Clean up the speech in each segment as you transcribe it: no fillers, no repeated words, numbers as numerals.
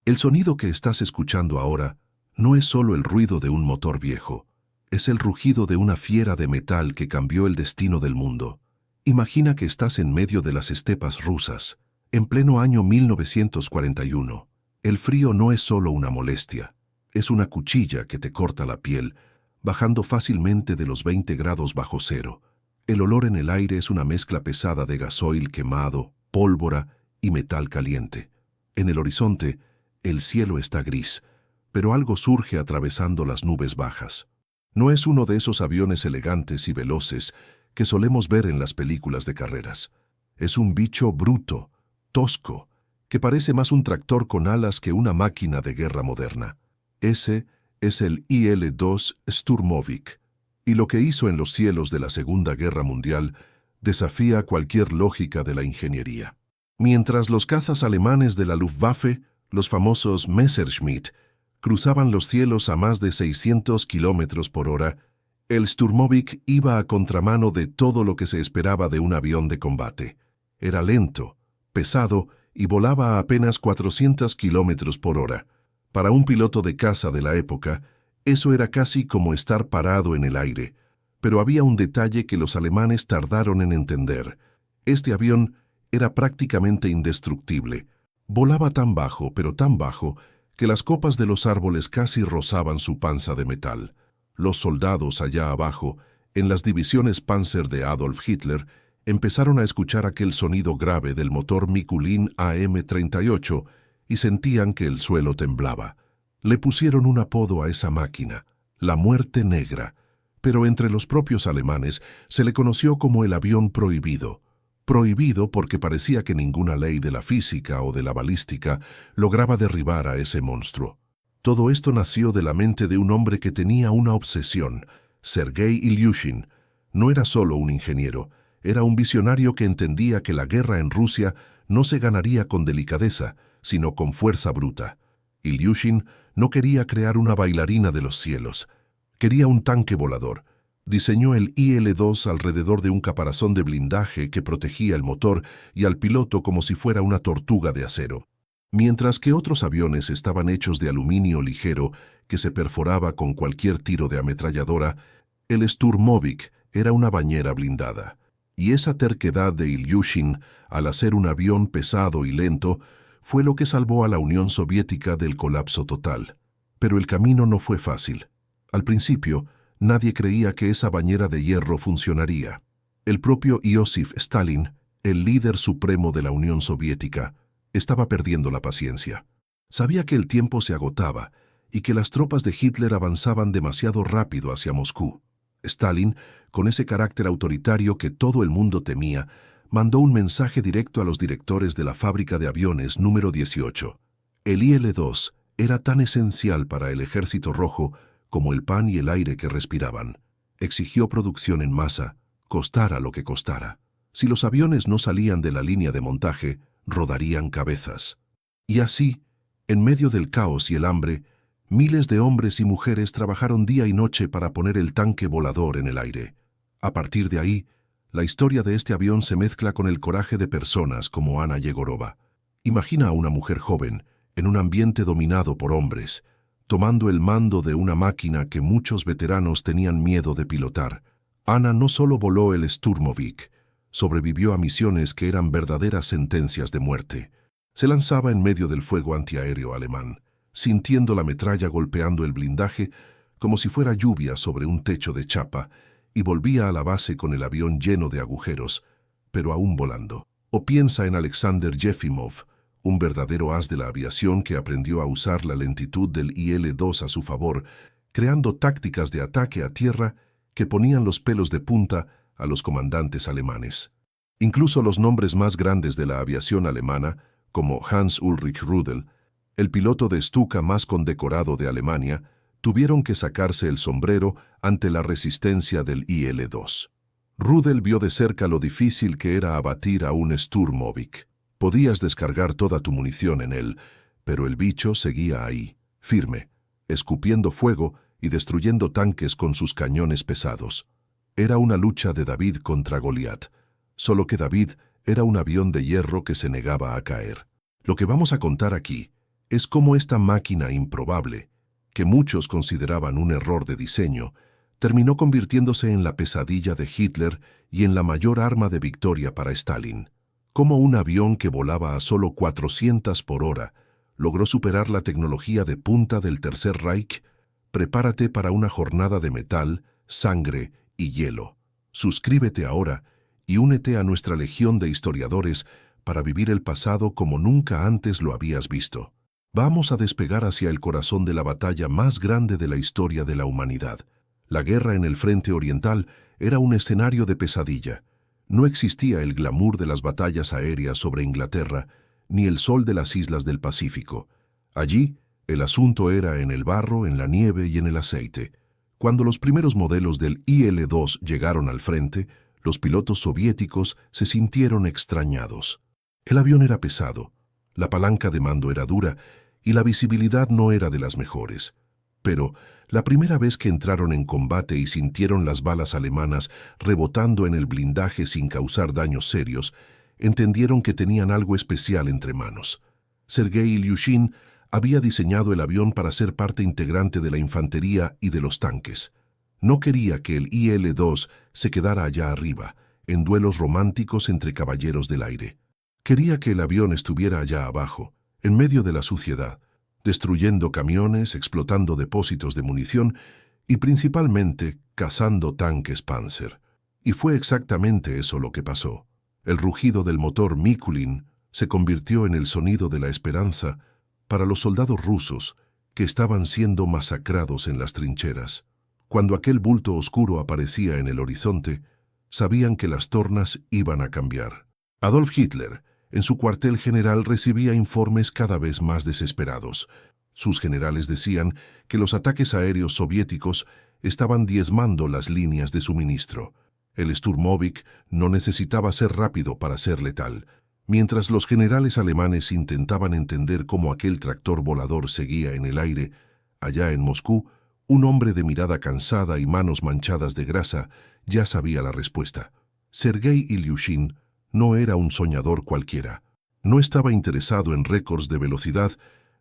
El sonido que estás escuchando ahora no es solo el ruido de un motor viejo, es el rugido de una fiera de metal que cambió el destino del mundo. Imagina que estás en medio de las estepas rusas, en pleno año 1941. El frío no es solo una molestia, es una cuchilla que te corta la piel, bajando fácilmente de los 20 grados bajo cero. El olor en el aire es una mezcla pesada de gasoil quemado, pólvora y metal caliente. En el horizonte, el cielo está gris, pero algo surge atravesando las nubes bajas. No es uno de esos aviones elegantes y veloces que solemos ver en las películas de carreras. Es un bicho bruto, tosco, que parece más un tractor con alas que una máquina de guerra moderna. Ese es el IL-2 Sturmovik, y lo que hizo en los cielos de la Segunda Guerra Mundial desafía cualquier lógica de la ingeniería. Mientras los cazas alemanes de la Luftwaffe, los famosos Messerschmitt, cruzaban los cielos a más de 600 kilómetros por hora, el Sturmovik iba a contramano de todo lo que se esperaba de un avión de combate. Era lento, pesado y volaba a apenas 400 kilómetros por hora. Para un piloto de caza de la época, eso era casi como estar parado en el aire. Pero había un detalle que los alemanes tardaron en entender. Este avión era prácticamente indestructible. Volaba tan bajo, pero tan bajo, que las copas de los árboles casi rozaban su panza de metal. Los soldados allá abajo, en las divisiones Panzer de Adolf Hitler, empezaron a escuchar aquel sonido grave del motor Mikulin AM-38 y sentían que el suelo temblaba. Le pusieron un apodo a esa máquina, la Muerte Negra, pero entre los propios alemanes se le conoció como el avión prohibido. Prohibido porque parecía que ninguna ley de la física o de la balística lograba derribar a ese monstruo. Todo esto nació de la mente de un hombre que tenía una obsesión, Sergei Ilyushin. No era solo un ingeniero, era un visionario que entendía que la guerra en Rusia no se ganaría con delicadeza, sino con fuerza bruta. Ilyushin no quería crear una bailarina de los cielos, quería un tanque volador. Diseñó el IL-2 alrededor de un caparazón de blindaje que protegía el motor y al piloto como si fuera una tortuga de acero. Mientras que otros aviones estaban hechos de aluminio ligero que se perforaba con cualquier tiro de ametralladora, el Sturmovik era una bañera blindada. Y esa terquedad de Ilyushin, al hacer un avión pesado y lento, fue lo que salvó a la Unión Soviética del colapso total. Pero el camino no fue fácil. Al principio, nadie creía que esa bañera de hierro funcionaría. El propio Iósif Stalin, el líder supremo de la Unión Soviética, estaba perdiendo la paciencia. Sabía que el tiempo se agotaba y que las tropas de Hitler avanzaban demasiado rápido hacia Moscú. Stalin, con ese carácter autoritario que todo el mundo temía, mandó un mensaje directo a los directores de la fábrica de aviones número 18. El IL-2 era tan esencial para el Ejército Rojo como el pan y el aire que respiraban. Exigió producción en masa, costara lo que costara. Si los aviones no salían de la línea de montaje, rodarían cabezas. Y así, en medio del caos y el hambre, miles de hombres y mujeres trabajaron día y noche para poner el tanque volador en el aire. A partir de ahí, la historia de este avión se mezcla con el coraje de personas como Ana Yegorova. Imagina a una mujer joven, en un ambiente dominado por hombres, tomando el mando de una máquina que muchos veteranos tenían miedo de pilotar. Ana no solo voló el Sturmovik, sobrevivió a misiones que eran verdaderas sentencias de muerte. Se lanzaba en medio del fuego antiaéreo alemán, sintiendo la metralla golpeando el blindaje como si fuera lluvia sobre un techo de chapa, y volvía a la base con el avión lleno de agujeros, pero aún volando. O piensa en Alexander Yefimov, un verdadero as de la aviación que aprendió a usar la lentitud del IL-2 a su favor, creando tácticas de ataque a tierra que ponían los pelos de punta a los comandantes alemanes. Incluso los nombres más grandes de la aviación alemana, como Hans Ulrich Rudel, el piloto de Stuka más condecorado de Alemania, tuvieron que sacarse el sombrero ante la resistencia del IL-2. Rudel vio de cerca lo difícil que era abatir a un Sturmovik. Podías descargar toda tu munición en él, pero el bicho seguía ahí, firme, escupiendo fuego y destruyendo tanques con sus cañones pesados. Era una lucha de David contra Goliat, solo que David era un avión de hierro que se negaba a caer. Lo que vamos a contar aquí Es como esta máquina improbable, que muchos consideraban un error de diseño, terminó convirtiéndose en la pesadilla de Hitler y en la mayor arma de victoria para Stalin. Como un avión que volaba a solo 400 por hora logró superar la tecnología de punta del Tercer Reich. Prepárate para una jornada de metal, sangre y hielo. Suscríbete ahora y únete a nuestra legión de historiadores para vivir el pasado como nunca antes lo habías visto. Vamos a despegar hacia el corazón de la batalla más grande de la historia de la humanidad. La guerra en el frente oriental era un escenario de pesadilla. No existía el glamour de las batallas aéreas sobre Inglaterra, ni el sol de las islas del Pacífico. Allí, el asunto era en el barro, en la nieve y en el aceite. Cuando los primeros modelos del IL-2 llegaron al frente, los pilotos soviéticos se sintieron extrañados. El avión era pesado, la palanca de mando era dura y la visibilidad no era de las mejores. Pero la primera vez que entraron en combate y sintieron las balas alemanas rebotando en el blindaje sin causar daños serios, entendieron que tenían algo especial entre manos. Sergei Ilyushin había diseñado el avión para ser parte integrante de la infantería y de los tanques. No quería que el IL-2 se quedara allá arriba, en duelos románticos entre caballeros del aire. Quería que el avión estuviera allá abajo, en medio de la suciedad, destruyendo camiones, explotando depósitos de munición y principalmente cazando tanques Panzer. Y fue exactamente eso lo que pasó. El rugido del motor Mikulin se convirtió en el sonido de la esperanza para los soldados rusos que estaban siendo masacrados en las trincheras. Cuando aquel bulto oscuro aparecía en el horizonte, sabían que las tornas iban a cambiar. Adolf Hitler, en su cuartel general, recibía informes cada vez más desesperados. Sus generales decían que los ataques aéreos soviéticos estaban diezmando las líneas de suministro. El Sturmovik no necesitaba ser rápido para ser letal. Mientras los generales alemanes intentaban entender cómo aquel tractor volador seguía en el aire, allá en Moscú, un hombre de mirada cansada y manos manchadas de grasa ya sabía la respuesta. Sergei Ilyushin no era un soñador cualquiera. No estaba interesado en récords de velocidad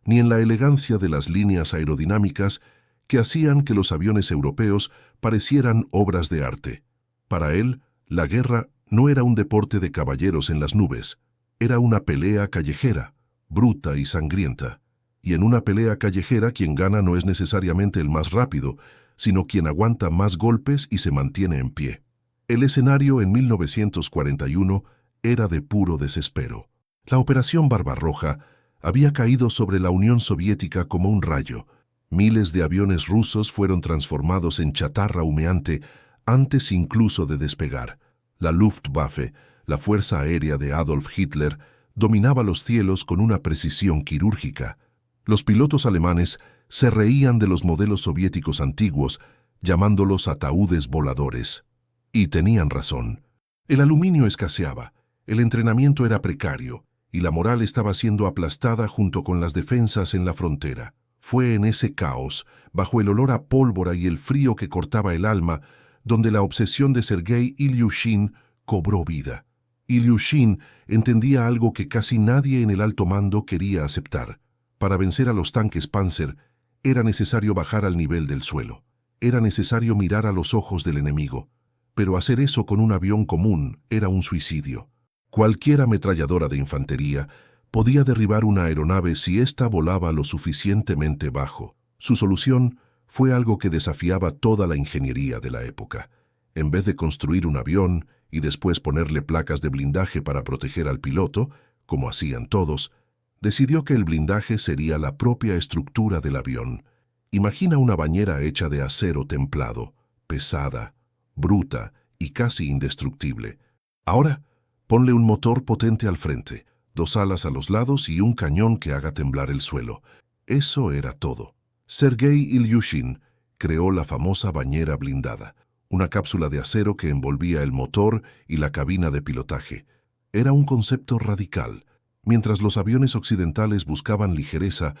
ni en la elegancia de las líneas aerodinámicas que hacían que los aviones europeos parecieran obras de arte. Para él, la guerra no era un deporte de caballeros en las nubes. Era una pelea callejera, bruta y sangrienta. Y en una pelea callejera quien gana no es necesariamente el más rápido, sino quien aguanta más golpes y se mantiene en pie. El escenario en 1941 era de puro desespero. La Operación Barbarroja había caído sobre la Unión Soviética como un rayo. Miles de aviones rusos fueron transformados en chatarra humeante antes incluso de despegar. La Luftwaffe, la Fuerza Aérea de Adolf Hitler, dominaba los cielos con una precisión quirúrgica. Los pilotos alemanes se reían de los modelos soviéticos antiguos, llamándolos ataúdes voladores. Y tenían razón. El aluminio escaseaba, el entrenamiento era precario, y la moral estaba siendo aplastada junto con las defensas en la frontera. Fue en ese caos, bajo el olor a pólvora y el frío que cortaba el alma, donde la obsesión de Sergei Ilyushin cobró vida. Ilyushin entendía algo que casi nadie en el alto mando quería aceptar. Para vencer a los tanques Panzer, era necesario bajar al nivel del suelo. Era necesario mirar a los ojos del enemigo. Pero hacer eso con un avión común era un suicidio. Cualquier ametralladora de infantería podía derribar una aeronave si ésta volaba lo suficientemente bajo. Su solución fue algo que desafiaba toda la ingeniería de la época. En vez de construir un avión y después ponerle placas de blindaje para proteger al piloto, como hacían todos, decidió que el blindaje sería la propia estructura del avión. Imagina una bañera hecha de acero templado, pesada, bruta y casi indestructible. Ahora, ponle un motor potente al frente, 2 alas a los lados y un cañón que haga temblar el suelo. Eso era todo. Sergei Ilyushin creó la famosa bañera blindada, una cápsula de acero que envolvía el motor y la cabina de pilotaje. Era un concepto radical. Mientras los aviones occidentales buscaban ligereza,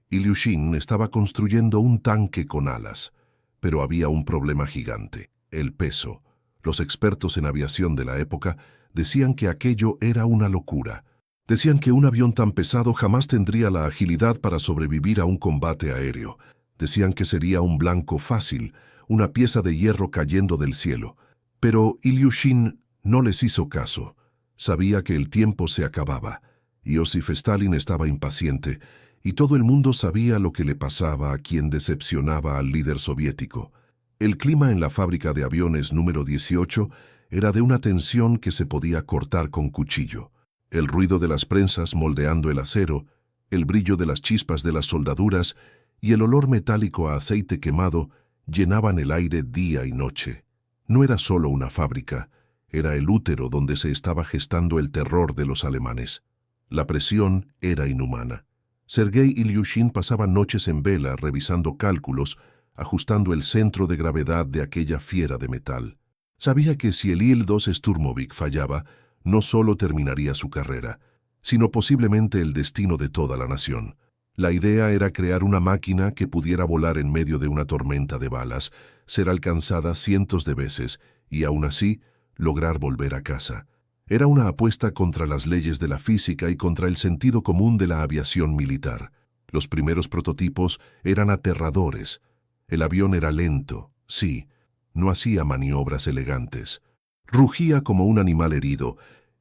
Ilyushin estaba construyendo un tanque con alas. Pero había un problema gigante: el peso. Los expertos en aviación de la época decían que aquello era una locura. Decían que un avión tan pesado jamás tendría la agilidad para sobrevivir a un combate aéreo. Decían que sería un blanco fácil, una pieza de hierro cayendo del cielo. Pero Ilyushin no les hizo caso. Sabía que el tiempo se acababa. Iosif Stalin estaba impaciente, y todo el mundo sabía lo que le pasaba a quien decepcionaba al líder soviético. El clima en la fábrica de aviones número 18 era de una tensión que se podía cortar con cuchillo. El ruido de las prensas moldeando el acero, el brillo de las chispas de las soldaduras y el olor metálico a aceite quemado llenaban el aire día y noche. No era solo una fábrica, era el útero donde se estaba gestando el terror de los alemanes. La presión era inhumana. Sergei Ilyushin pasaba noches en vela revisando cálculos, ajustando el centro de gravedad de aquella fiera de metal. Sabía que si el Il-2 Sturmovik fallaba, no solo terminaría su carrera, sino posiblemente el destino de toda la nación. La idea era crear una máquina que pudiera volar en medio de una tormenta de balas, ser alcanzada cientos de veces y, aún así, lograr volver a casa. Era una apuesta contra las leyes de la física y contra el sentido común de la aviación militar. Los primeros prototipos eran aterradores. El avión era lento, sí, no hacía maniobras elegantes. Rugía como un animal herido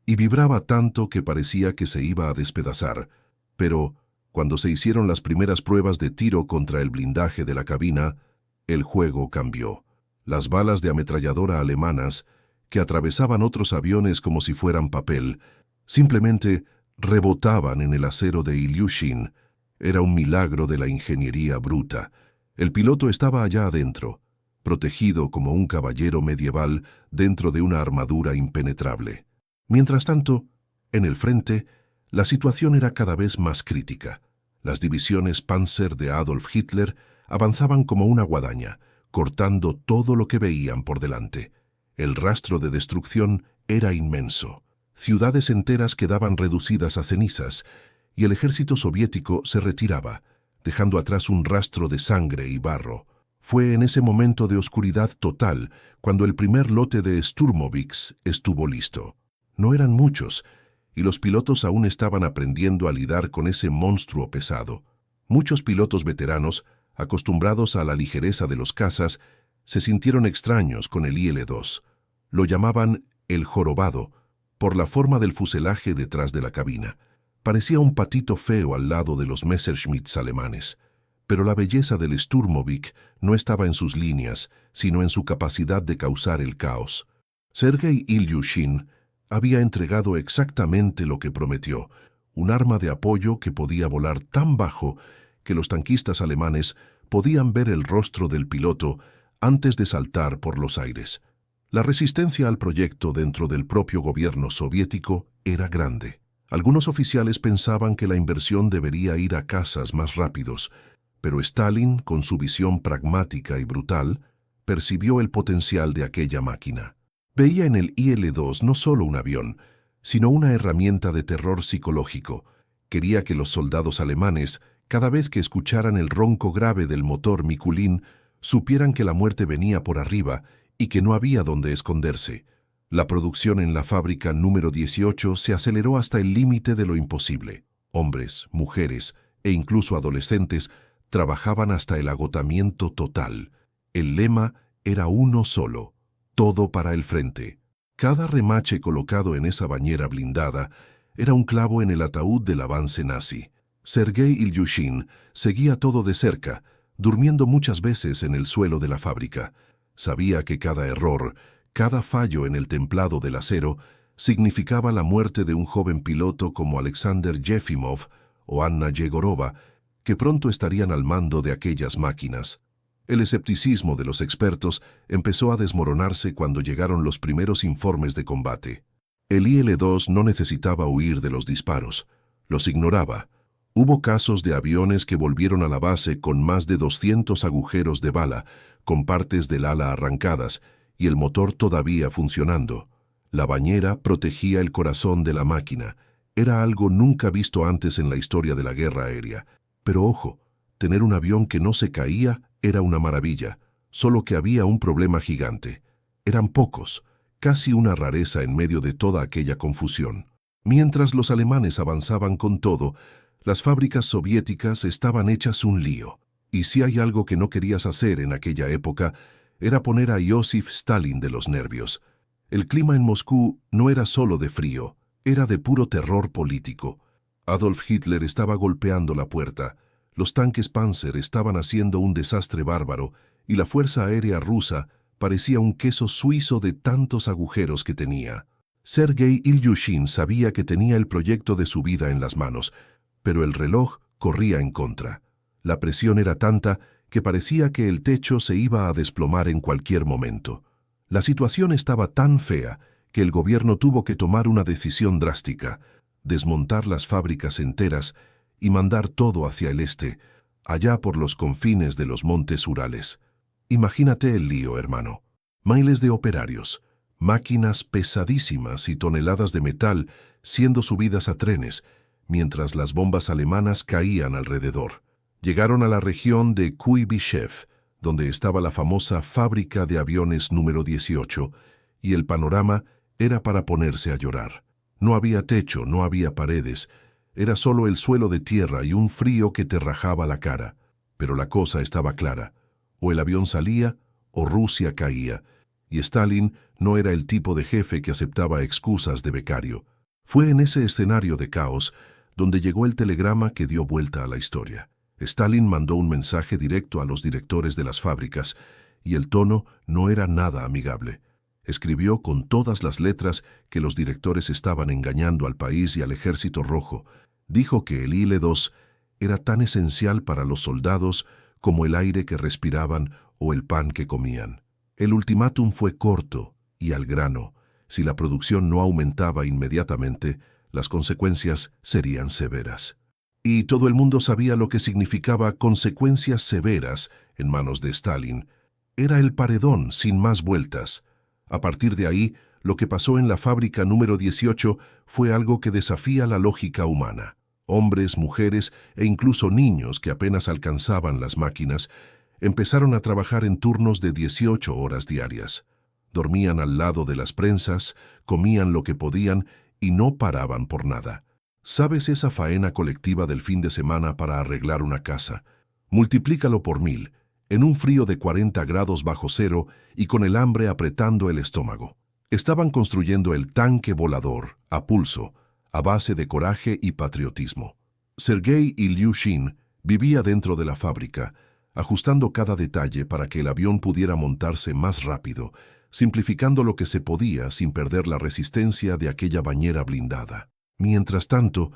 y vibraba tanto que parecía que se iba a despedazar. Pero, cuando se hicieron las primeras pruebas de tiro contra el blindaje de la cabina, el juego cambió. Las balas de ametralladora alemanas, que atravesaban otros aviones como si fueran papel, simplemente rebotaban en el acero de Ilyushin. Era un milagro de la ingeniería bruta. El piloto estaba allá adentro, protegido como un caballero medieval dentro de una armadura impenetrable. Mientras tanto, en el frente, la situación era cada vez más crítica. Las divisiones Panzer de Adolf Hitler avanzaban como una guadaña, cortando todo lo que veían por delante. El rastro de destrucción era inmenso. Ciudades enteras quedaban reducidas a cenizas, y el ejército soviético se retiraba, dejando atrás un rastro de sangre y barro. Fue en ese momento de oscuridad total cuando el primer lote de Sturmoviks estuvo listo. No eran muchos, y los pilotos aún estaban aprendiendo a lidiar con ese monstruo pesado. Muchos pilotos veteranos, acostumbrados a la ligereza de los cazas, se sintieron extraños con el IL-2. Lo llamaban el jorobado, por la forma del fuselaje detrás de la cabina. Parecía un patito feo al lado de los Messerschmitts alemanes. Pero la belleza del Sturmovik no estaba en sus líneas, sino en su capacidad de causar el caos. Sergei Ilyushin había entregado exactamente lo que prometió, un arma de apoyo que podía volar tan bajo que los tanquistas alemanes podían ver el rostro del piloto antes de saltar por los aires. La resistencia al proyecto dentro del propio gobierno soviético era grande. Algunos oficiales pensaban que la inversión debería ir a casas más rápidos, pero Stalin, con su visión pragmática y brutal, percibió el potencial de aquella máquina. Veía en el IL-2 no solo un avión, sino una herramienta de terror psicológico. Quería que los soldados alemanes, cada vez que escucharan el ronco grave del motor Mikulin, supieran que la muerte venía por arriba y que no había donde esconderse. La producción en la fábrica número 18 se aceleró hasta el límite de lo imposible. Hombres, mujeres e incluso adolescentes trabajaban hasta el agotamiento total. El lema era uno solo: todo para el frente. Cada remache colocado en esa bañera blindada era un clavo en el ataúd del avance nazi. Sergei Ilyushin seguía todo de cerca, durmiendo muchas veces en el suelo de la fábrica. Sabía que cada error, cada fallo en el templado del acero, significaba la muerte de un joven piloto como Alexander Yefimov o Anna Yegorova, que pronto estarían al mando de aquellas máquinas. El escepticismo de los expertos empezó a desmoronarse cuando llegaron los primeros informes de combate. El IL-2 no necesitaba huir de los disparos, los ignoraba. Hubo casos de aviones que volvieron a la base con más de 200 agujeros de bala, con partes del ala arrancadas y el motor todavía funcionando. La bañera protegía el corazón de la máquina. Era algo nunca visto antes en la historia de la guerra aérea. Pero ojo, tener un avión que no se caía era una maravilla, solo que había un problema gigante. Eran pocos, casi una rareza en medio de toda aquella confusión. Mientras los alemanes avanzaban con todo, las fábricas soviéticas estaban hechas un lío. Y si hay algo que no querías hacer en aquella época, era poner a Joseph Stalin de los nervios. El clima en Moscú no era solo de frío, era de puro terror político. Adolf Hitler estaba golpeando la puerta, los tanques Panzer estaban haciendo un desastre bárbaro y la fuerza aérea rusa parecía un queso suizo de tantos agujeros que tenía. Sergei Ilyushin sabía que tenía el proyecto de su vida en las manos, pero el reloj corría en contra. La presión era tanta que parecía que el techo se iba a desplomar en cualquier momento. La situación estaba tan fea que el gobierno tuvo que tomar una decisión drástica: desmontar las fábricas enteras y mandar todo hacia el este, allá por los confines de los montes Urales. Imagínate el lío, hermano. Miles de operarios, máquinas pesadísimas y toneladas de metal siendo subidas a trenes, mientras las bombas alemanas caían alrededor. Llegaron a la región de Kuibyshev, donde estaba la famosa fábrica de aviones número 18, y el panorama era para ponerse a llorar. No había techo, no había paredes, era solo el suelo de tierra y un frío que te rajaba la cara. Pero la cosa estaba clara: o el avión salía o Rusia caía, y Stalin no era el tipo de jefe que aceptaba excusas de becario. Fue en ese escenario de caos donde llegó el telegrama que dio vuelta a la historia. Stalin mandó un mensaje directo a los directores de las fábricas, y el tono no era nada amigable. Escribió con todas las letras que los directores estaban engañando al país y al Ejército Rojo. Dijo que el IL-2 era tan esencial para los soldados como el aire que respiraban o el pan que comían. El ultimátum fue corto y al grano. Si la producción no aumentaba inmediatamente, las consecuencias serían severas. Y todo el mundo sabía lo que significaba consecuencias severas en manos de Stalin. Era el paredón sin más vueltas. A partir de ahí, lo que pasó en la fábrica número 18 fue algo que desafía la lógica humana. Hombres, mujeres e incluso niños que apenas alcanzaban las máquinas empezaron a trabajar en turnos de 18 horas diarias. Dormían al lado de las prensas, comían lo que podían y no paraban por nada. ¿Sabes esa faena colectiva del fin de semana para arreglar una casa? Multiplícalo por 1000, en un frío de 40 grados bajo cero y con el hambre apretando el estómago. Estaban construyendo el tanque volador, a pulso, a base de coraje y patriotismo. Sergei Ilyushin vivía dentro de la fábrica, ajustando cada detalle para que el avión pudiera montarse más rápido, simplificando lo que se podía sin perder la resistencia de aquella bañera blindada. Mientras tanto,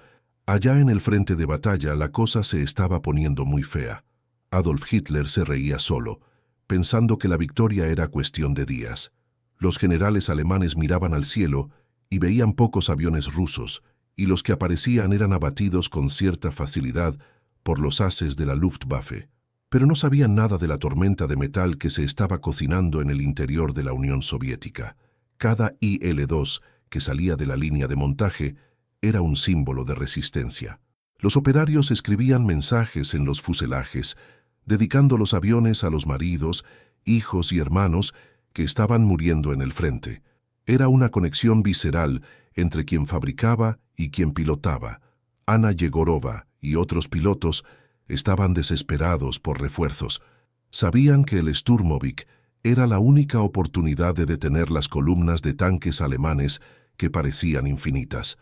allá en el frente de batalla la cosa se estaba poniendo muy fea. Adolf Hitler se reía solo, pensando que la victoria era cuestión de días. Los generales alemanes miraban al cielo y veían pocos aviones rusos, y los que aparecían eran abatidos con cierta facilidad por los ases de la Luftwaffe. Pero no sabían nada de la tormenta de metal que se estaba cocinando en el interior de la Unión Soviética. Cada IL-2 que salía de la línea de montaje era un símbolo de resistencia. Los operarios escribían mensajes en los fuselajes, dedicando los aviones a los maridos, hijos y hermanos que estaban muriendo en el frente. Era una conexión visceral entre quien fabricaba y quien pilotaba. Ana Yegorova y otros pilotos estaban desesperados por refuerzos. Sabían que el Sturmovik era la única oportunidad de detener las columnas de tanques alemanes que parecían infinitas.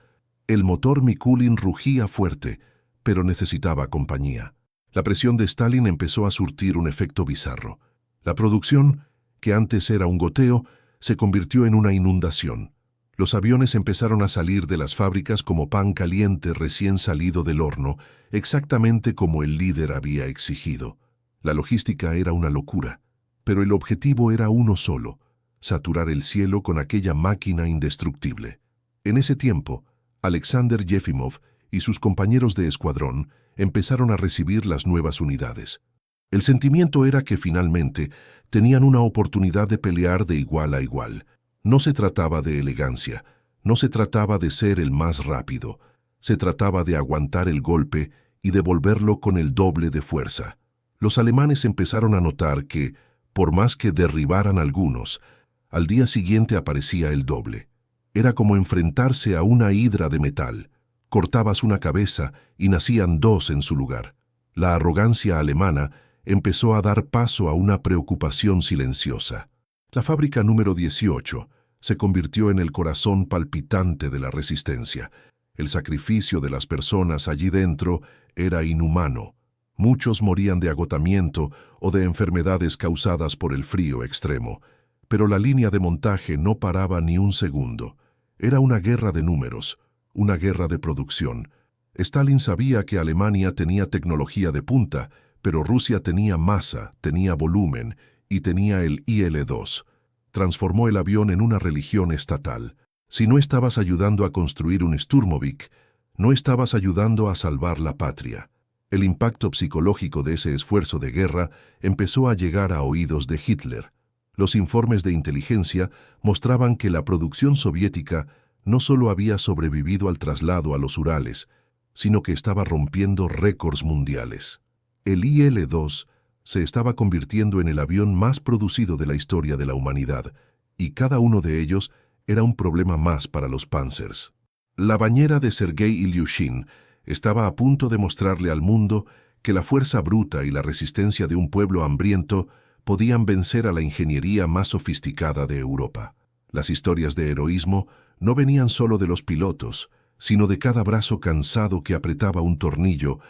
El motor Mikulin rugía fuerte, pero necesitaba compañía. La presión de Stalin empezó a surtir un efecto bizarro. La producción, que antes era un goteo, se convirtió en una inundación. Los aviones empezaron a salir de las fábricas como pan caliente recién salido del horno, exactamente como el líder había exigido. La logística era una locura, pero el objetivo era uno solo: saturar el cielo con aquella máquina indestructible. En ese tiempo, Alexander Yefimov y sus compañeros de escuadrón empezaron a recibir las nuevas unidades. El sentimiento era que finalmente tenían una oportunidad de pelear de igual a igual. No se trataba de elegancia, no se trataba de ser el más rápido, se trataba de aguantar el golpe y devolverlo con el doble de fuerza. Los alemanes empezaron a notar que, por más que derribaran algunos, al día siguiente aparecía el doble. Era como enfrentarse a una hidra de metal. Cortabas una cabeza y nacían dos en su lugar. La arrogancia alemana empezó a dar paso a una preocupación silenciosa. La fábrica número 18 se convirtió en el corazón palpitante de la resistencia. El sacrificio de las personas allí dentro era inhumano. Muchos morían de agotamiento o de enfermedades causadas por el frío extremo. Pero la línea de montaje no paraba ni un segundo. Era una guerra de números, una guerra de producción. Stalin sabía que Alemania tenía tecnología de punta, pero Rusia tenía masa, tenía volumen y tenía el IL-2. Transformó el avión en una religión estatal. Si no estabas ayudando a construir un Sturmovik, no estabas ayudando a salvar la patria. El impacto psicológico de ese esfuerzo de guerra empezó a llegar a oídos de Hitler. Los informes de inteligencia mostraban que la producción soviética no solo había sobrevivido al traslado a los Urales, sino que estaba rompiendo récords mundiales. El IL-2 se estaba convirtiendo en el avión más producido de la historia de la humanidad, y cada uno de ellos era un problema más para los Panzers. La bañera de Sergei Ilyushin estaba a punto de mostrarle al mundo que la fuerza bruta y la resistencia de un pueblo hambriento podían vencer a la ingeniería más sofisticada de Europa. Las historias de heroísmo no venían solo de los pilotos, sino de cada brazo cansado que apretaba un tornillo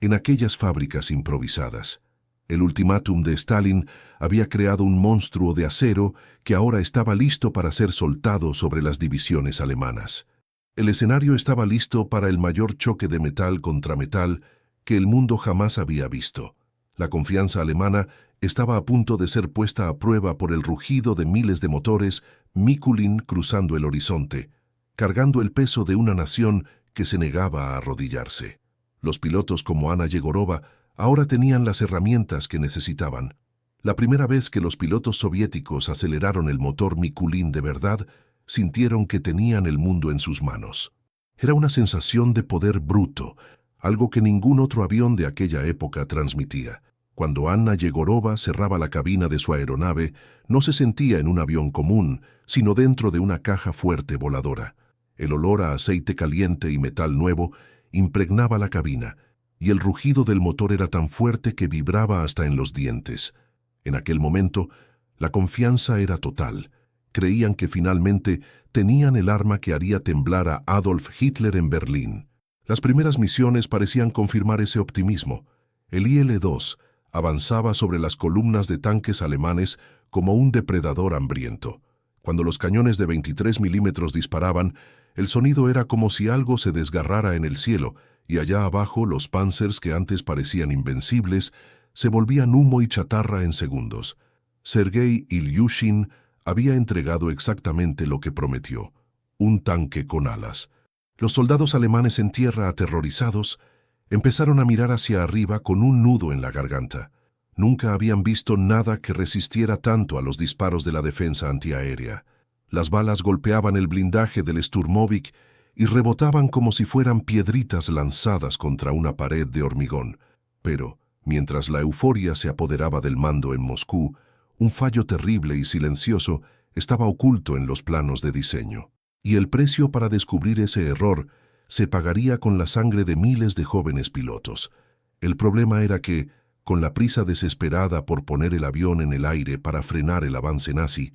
en aquellas fábricas improvisadas. El ultimátum de Stalin había creado un monstruo de acero que ahora estaba listo para ser soltado sobre las divisiones alemanas. El escenario estaba listo para el mayor choque de metal contra metal que el mundo jamás había visto. La confianza alemana estaba a punto de ser puesta a prueba por el rugido de miles de motores Mikulin cruzando el horizonte, cargando el peso de una nación que se negaba a arrodillarse. Los pilotos como Anna Yegorova ahora tenían las herramientas que necesitaban. La primera vez que los pilotos soviéticos aceleraron el motor Mikulin de verdad, sintieron que tenían el mundo en sus manos. Era una sensación de poder bruto, algo que ningún otro avión de aquella época transmitía. Cuando Anna Yegorova cerraba la cabina de su aeronave, no se sentía en un avión común, sino dentro de una caja fuerte voladora. El olor a aceite caliente y metal nuevo impregnaba la cabina, y el rugido del motor era tan fuerte que vibraba hasta en los dientes. En aquel momento, la confianza era total. Creían que finalmente tenían el arma que haría temblar a Adolf Hitler en Berlín. Las primeras misiones parecían confirmar ese optimismo. El IL-2 avanzaba sobre las columnas de tanques alemanes como un depredador hambriento. Cuando los cañones de 23 milímetros disparaban, el sonido era como si algo se desgarrara en el cielo, y allá abajo los Panzers que antes parecían invencibles se volvían humo y chatarra en segundos. Sergei Ilyushin había entregado exactamente lo que prometió: un tanque con alas. Los soldados alemanes en tierra, aterrorizados, empezaron a mirar hacia arriba con un nudo en la garganta. Nunca habían visto nada que resistiera tanto a los disparos de la defensa antiaérea. Las balas golpeaban el blindaje del Sturmovik y rebotaban como si fueran piedritas lanzadas contra una pared de hormigón. Pero, mientras la euforia se apoderaba del mando en Moscú, un fallo terrible y silencioso estaba oculto en los planos de diseño. Y el precio para descubrir ese error se pagaría con la sangre de miles de jóvenes pilotos. El problema era que, con la prisa desesperada por poner el avión en el aire para frenar el avance nazi,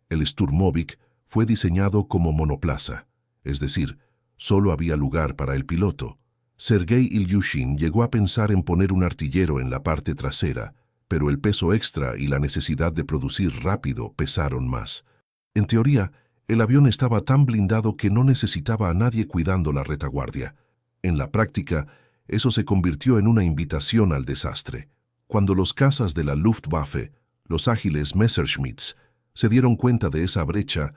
el Sturmovik fue diseñado como monoplaza, es decir, solo había lugar para el piloto. Sergei Ilyushin llegó a pensar en poner un artillero en la parte trasera, pero el peso extra y la necesidad de producir rápido pesaron más. En teoría, el avión estaba tan blindado que no necesitaba a nadie cuidando la retaguardia. En la práctica, eso se convirtió en una invitación al desastre. Cuando los cazas de la Luftwaffe, los ágiles Messerschmitts, se dieron cuenta de esa brecha,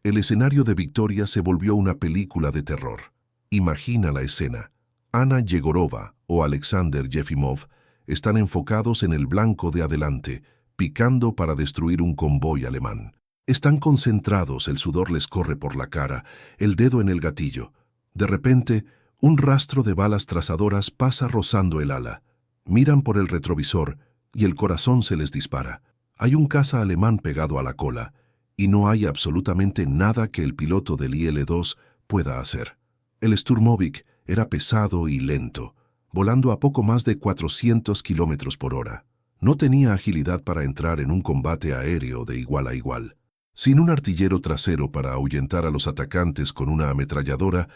el escenario de victoria se volvió una película de terror. Imagina la escena. Anna Yegorova o Alexander Yefimov están enfocados en el blanco de adelante, picando para destruir un convoy alemán. Están concentrados, el sudor les corre por la cara, el dedo en el gatillo. De repente, un rastro de balas trazadoras pasa rozando el ala. Miran por el retrovisor y el corazón se les dispara. Hay un caza alemán pegado a la cola. y no hay absolutamente nada que el piloto del IL-2 pueda hacer. El Sturmovik era pesado y lento, volando a poco más de 400 kilómetros por hora. No tenía agilidad para entrar en un combate aéreo de igual a igual. Sin un artillero trasero para ahuyentar a los atacantes con una ametralladora,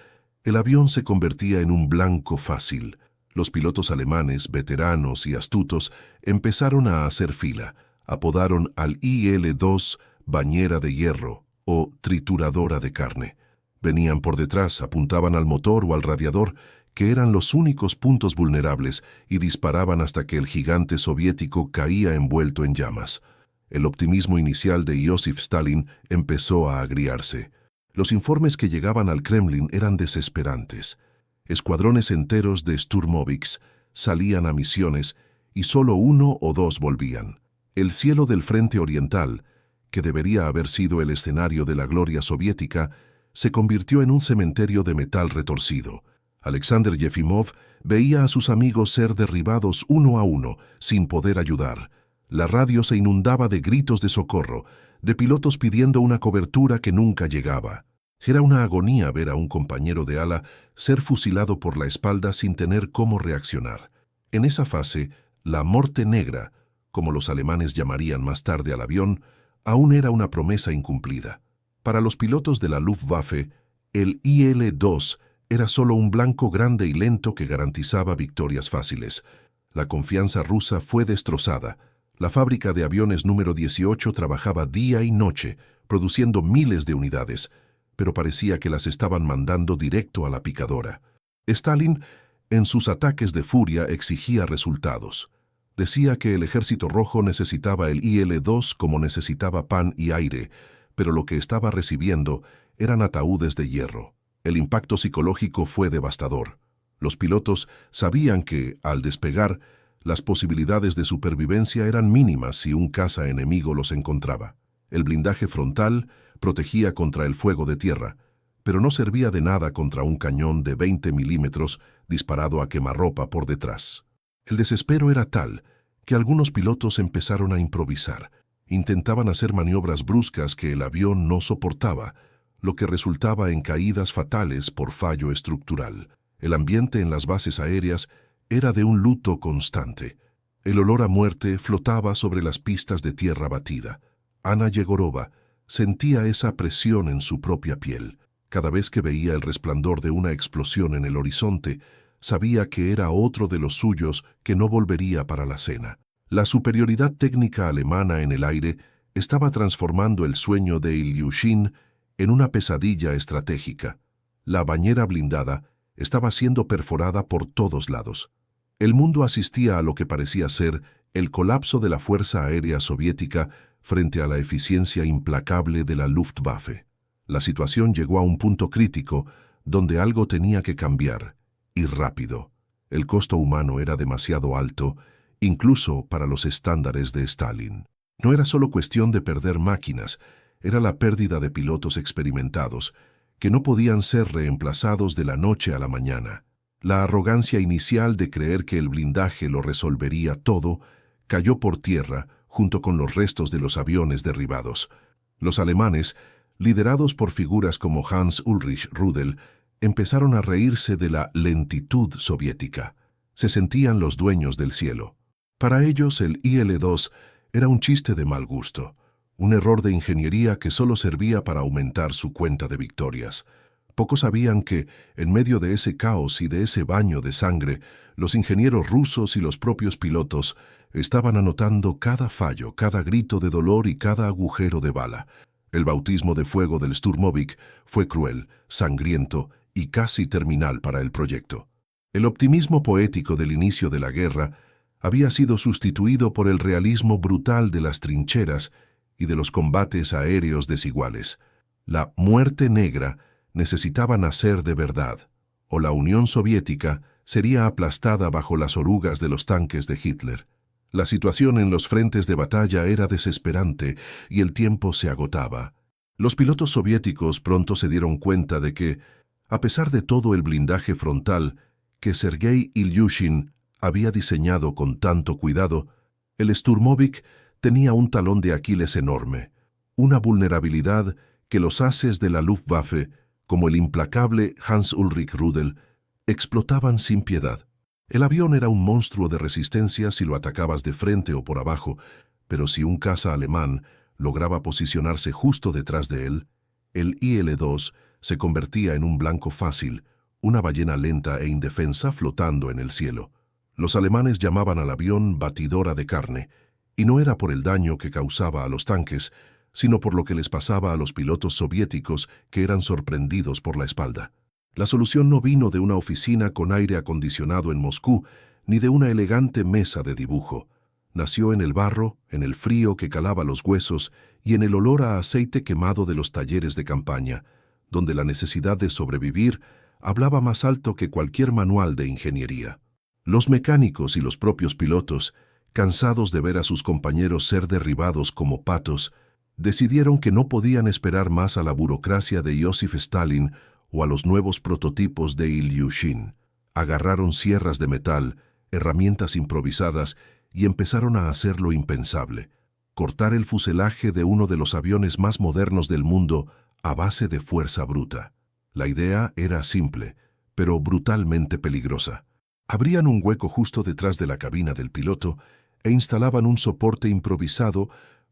el avión se convertía en un blanco fácil. Los pilotos alemanes, veteranos y astutos, empezaron a hacer fila. Apodaron al IL-2 bañera de hierro o trituradora de carne. Venían por detrás, apuntaban al motor o al radiador, que eran los únicos puntos vulnerables, y disparaban hasta que el gigante soviético caía envuelto en llamas. El optimismo inicial de Iósif Stalin empezó a agriarse. Los informes que llegaban al Kremlin eran desesperantes. Escuadrones enteros de Sturmoviks salían a misiones y solo 1 o 2 volvían. El cielo del frente oriental, que debería haber sido el escenario de la gloria soviética, se convirtió en un cementerio de metal retorcido. Alexander Yefimov veía a sus amigos ser derribados uno a uno, sin poder ayudar. La radio se inundaba de gritos de socorro, de pilotos pidiendo una cobertura que nunca llegaba. Era una agonía ver a un compañero de ala ser fusilado por la espalda sin tener cómo reaccionar. En esa fase, la Morte Negra, como los alemanes llamarían más tarde al avión, aún era una promesa incumplida. Para los pilotos de la Luftwaffe, el IL-2 era solo un blanco grande y lento que garantizaba victorias fáciles. La confianza rusa fue destrozada. La fábrica de aviones número 18 trabajaba día y noche, produciendo miles de unidades, pero parecía que las estaban mandando directo a la picadora. Stalin, en sus ataques de furia, exigía resultados. Decía que el Ejército Rojo necesitaba el IL-2 como necesitaba pan y aire, pero lo que estaba recibiendo eran ataúdes de hierro. El impacto psicológico fue devastador. Los pilotos sabían que, al despegar, las posibilidades de supervivencia eran mínimas si un caza enemigo los encontraba. El blindaje frontal protegía contra el fuego de tierra, pero no servía de nada contra un cañón de 20 milímetros disparado a quemarropa por detrás. El desespero era tal que algunos pilotos empezaron a improvisar. Intentaban hacer maniobras bruscas que el avión no soportaba, lo que resultaba en caídas fatales por fallo estructural. El ambiente en las bases aéreas era de un luto constante. El olor a muerte flotaba sobre las pistas de tierra batida. Ana Yegorova sentía esa presión en su propia piel. Cada vez que veía el resplandor de una explosión en el horizonte, sabía que era otro de los suyos que no volvería para la cena. La superioridad técnica alemana en el aire estaba transformando el sueño de Ilyushin en una pesadilla estratégica. La bañera blindada estaba siendo perforada por todos lados. El mundo asistía a lo que parecía ser el colapso de la Fuerza Aérea Soviética frente a la eficiencia implacable de la Luftwaffe. La situación llegó a un punto crítico donde algo tenía que cambiar, y rápido. El costo humano era demasiado alto, incluso para los estándares de Stalin. No era solo cuestión de perder máquinas, era la pérdida de pilotos experimentados, que no podían ser reemplazados de la noche a la mañana. La arrogancia inicial de creer que el blindaje lo resolvería todo cayó por tierra junto con los restos de los aviones derribados. Los alemanes, liderados por figuras como Hans Ulrich Rudel, empezaron a reírse de la lentitud soviética. Se sentían los dueños del cielo. Para ellos el IL-2 era un chiste de mal gusto, un error de ingeniería que solo servía para aumentar su cuenta de victorias. Pocos sabían que, en medio de ese caos y de ese baño de sangre, los ingenieros rusos y los propios pilotos estaban anotando cada fallo, cada grito de dolor y cada agujero de bala. El bautismo de fuego del Sturmovik fue cruel, sangriento y casi terminal para el proyecto. El optimismo poético del inicio de la guerra había sido sustituido por el realismo brutal de las trincheras y de los combates aéreos desiguales. La muerte negra necesitaba nacer de verdad, o la Unión Soviética sería aplastada bajo las orugas de los tanques de Hitler. La situación en los frentes de batalla era desesperante y el tiempo se agotaba. Los pilotos soviéticos pronto se dieron cuenta de que, a pesar de todo el blindaje frontal que Sergei Ilyushin había diseñado con tanto cuidado, el Sturmovik tenía un talón de Aquiles enorme. una vulnerabilidad que los ases de la Luftwaffe, como el implacable Hans-Ulrich Rudel, explotaban sin piedad. El avión era un monstruo de resistencia si lo atacabas de frente o por abajo, pero si un caza alemán lograba posicionarse justo detrás de él, el IL-2 se convertía en un blanco fácil, una ballena lenta e indefensa flotando en el cielo. Los alemanes llamaban al avión batidora de carne, y no era por el daño que causaba a los tanques, sino por lo que les pasaba a los pilotos soviéticos que eran sorprendidos por la espalda. La solución no vino de una oficina con aire acondicionado en Moscú, ni de una elegante mesa de dibujo. Nació en el barro, en el frío que calaba los huesos y en el olor a aceite quemado de los talleres de campaña, donde la necesidad de sobrevivir hablaba más alto que cualquier manual de ingeniería. Los mecánicos y los propios pilotos, cansados de ver a sus compañeros ser derribados como patos, decidieron que no podían esperar más a la burocracia de Joseph Stalin o a los nuevos prototipos de Ilyushin. Agarraron sierras de metal, herramientas improvisadas y empezaron a hacer lo impensable: cortar el fuselaje de uno de los aviones más modernos del mundo a base de fuerza bruta. La idea era simple, pero brutalmente peligrosa. Abrían un hueco justo detrás de la cabina del piloto e instalaban un soporte improvisado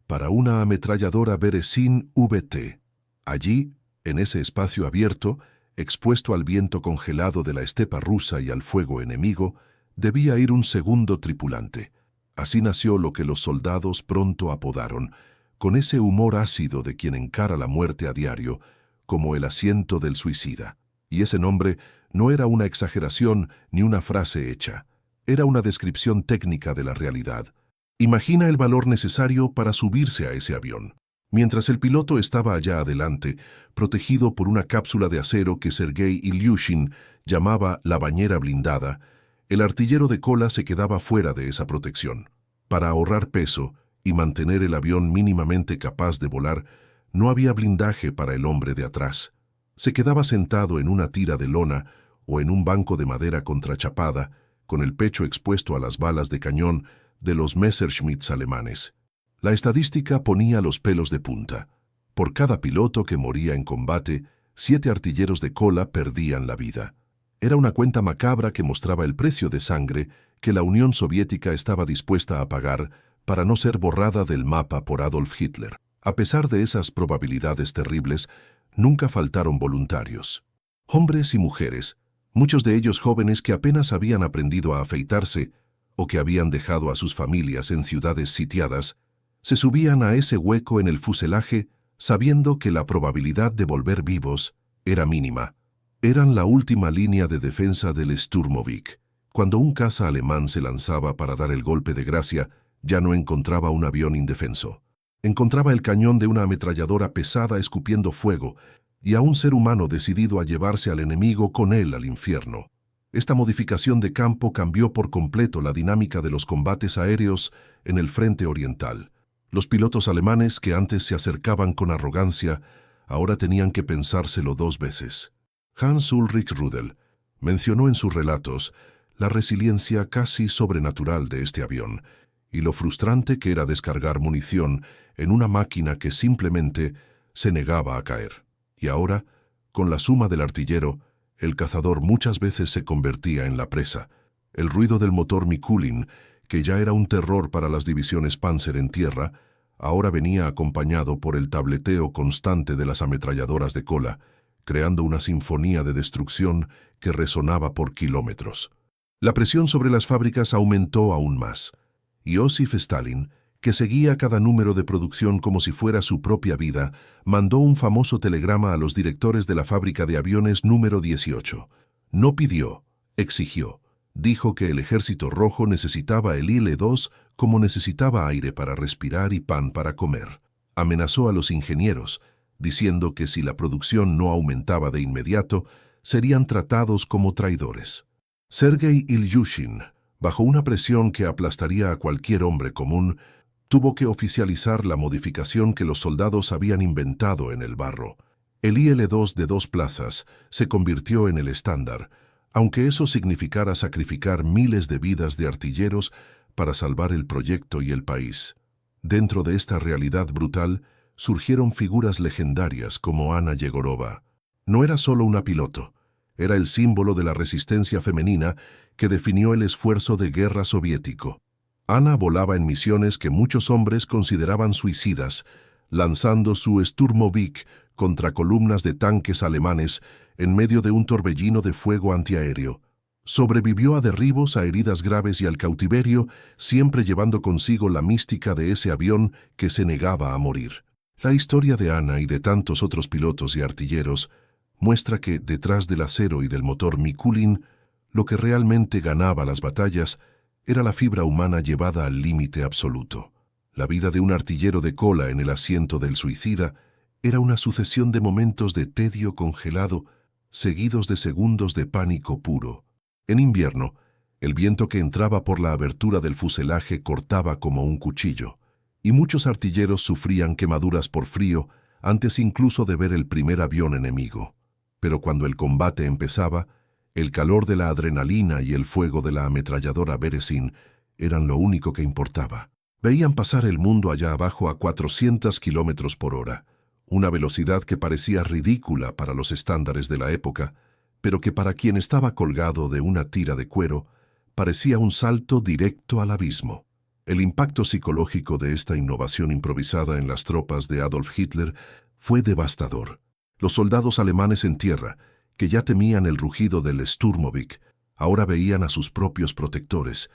para una ametralladora Beresin VT. Allí, en ese espacio abierto, expuesto al viento congelado de la estepa rusa y al fuego enemigo, debía ir un segundo tripulante. Así nació lo que los soldados pronto apodaron, con ese humor ácido de quien encara la muerte a diario, como el asiento del suicida. Y ese nombre no era una exageración ni una frase hecha, era una descripción técnica de la realidad. Imagina el valor necesario para subirse a ese avión. Mientras el piloto estaba allá adelante, protegido por una cápsula de acero que Sergei Ilyushin llamaba la bañera blindada, el artillero de cola se quedaba fuera de esa protección. Para ahorrar peso y mantener el avión mínimamente capaz de volar, no había blindaje para el hombre de atrás. Se quedaba sentado en una tira de lona o en un banco de madera contrachapada, con el pecho expuesto a las balas de cañón de los Messerschmitts alemanes. La estadística ponía los pelos de punta. Por cada piloto que moría en combate, 7 artilleros de cola perdían la vida. Era una cuenta macabra que mostraba el precio de sangre que la Unión Soviética estaba dispuesta a pagar para no ser borrada del mapa por Adolf Hitler. A pesar de esas probabilidades terribles, nunca faltaron voluntarios. Hombres y mujeres, muchos de ellos jóvenes que apenas habían aprendido a afeitarse o que habían dejado a sus familias en ciudades sitiadas, se subían a ese hueco en el fuselaje sabiendo que la probabilidad de volver vivos era mínima. Eran la última línea de defensa del Sturmovik. Cuando un caza alemán se lanzaba para dar el golpe de gracia, ya no encontraba un avión indefenso. Encontraba el cañón de una ametralladora pesada escupiendo fuego y a un ser humano decidido a llevarse al enemigo con él al infierno. Esta modificación de campo cambió por completo la dinámica de los combates aéreos en el frente oriental. Los pilotos alemanes que antes se acercaban con arrogancia, ahora tenían que pensárselo 2 veces. Hans-Ulrich Rudel mencionó en sus relatos la resiliencia casi sobrenatural de este avión y lo frustrante que era descargar munición en una máquina que simplemente se negaba a caer. Y ahora, con la suma del artillero, el cazador muchas veces se convertía en la presa. El ruido del motor Mikulin, que ya era un terror para las divisiones Panzer en tierra, ahora venía acompañado por el tableteo constante de las ametralladoras de cola, creando una sinfonía de destrucción que resonaba por kilómetros. La presión sobre las fábricas aumentó aún más. Joseph Stalin, que seguía cada número de producción como si fuera su propia vida, mandó un famoso telegrama a los directores de la fábrica de aviones número 18. No pidió, exigió. Dijo que el Ejército Rojo necesitaba el IL-2 como necesitaba aire para respirar y pan para comer. Amenazó a los ingenieros, diciendo que si la producción no aumentaba de inmediato, serían tratados como traidores. Sergei Ilyushin, bajo una presión que aplastaría a cualquier hombre común, tuvo que oficializar la modificación que los soldados habían inventado en el barro. El IL-2 de 2 plazas se convirtió en el estándar, aunque eso significara sacrificar miles de vidas de artilleros para salvar el proyecto y el país. Dentro de esta realidad brutal, surgieron figuras legendarias como Anna Yegorova. No era solo una piloto, era el símbolo de la resistencia femenina que definió el esfuerzo de guerra soviético. Anna volaba en misiones que muchos hombres consideraban suicidas, lanzando su Sturmovik contra columnas de tanques alemanes en medio de un torbellino de fuego antiaéreo. Sobrevivió a derribos, a heridas graves y al cautiverio, siempre llevando consigo la mística de ese avión que se negaba a morir. La historia de Anna y de tantos otros pilotos y artilleros muestra que, detrás del acero y del motor Mikulin, lo que realmente ganaba las batallas era la fibra humana llevada al límite absoluto. La vida de un artillero de cola en el asiento del suicida era una sucesión de momentos de tedio congelado, seguidos de segundos de pánico puro. En invierno, el viento que entraba por la abertura del fuselaje cortaba como un cuchillo, y muchos artilleros sufrían quemaduras por frío antes incluso de ver el primer avión enemigo. Pero cuando el combate empezaba, el calor de la adrenalina y el fuego de la ametralladora Beresin eran lo único que importaba. Veían pasar el mundo allá abajo a 400 kilómetros por hora, una velocidad que parecía ridícula para los estándares de la época, pero que para quien estaba colgado de una tira de cuero, parecía un salto directo al abismo. El impacto psicológico de esta innovación improvisada en las tropas de Adolf Hitler fue devastador. Los soldados alemanes en tierra, que ya temían el rugido del Sturmovik, ahora veían a sus propios protectores,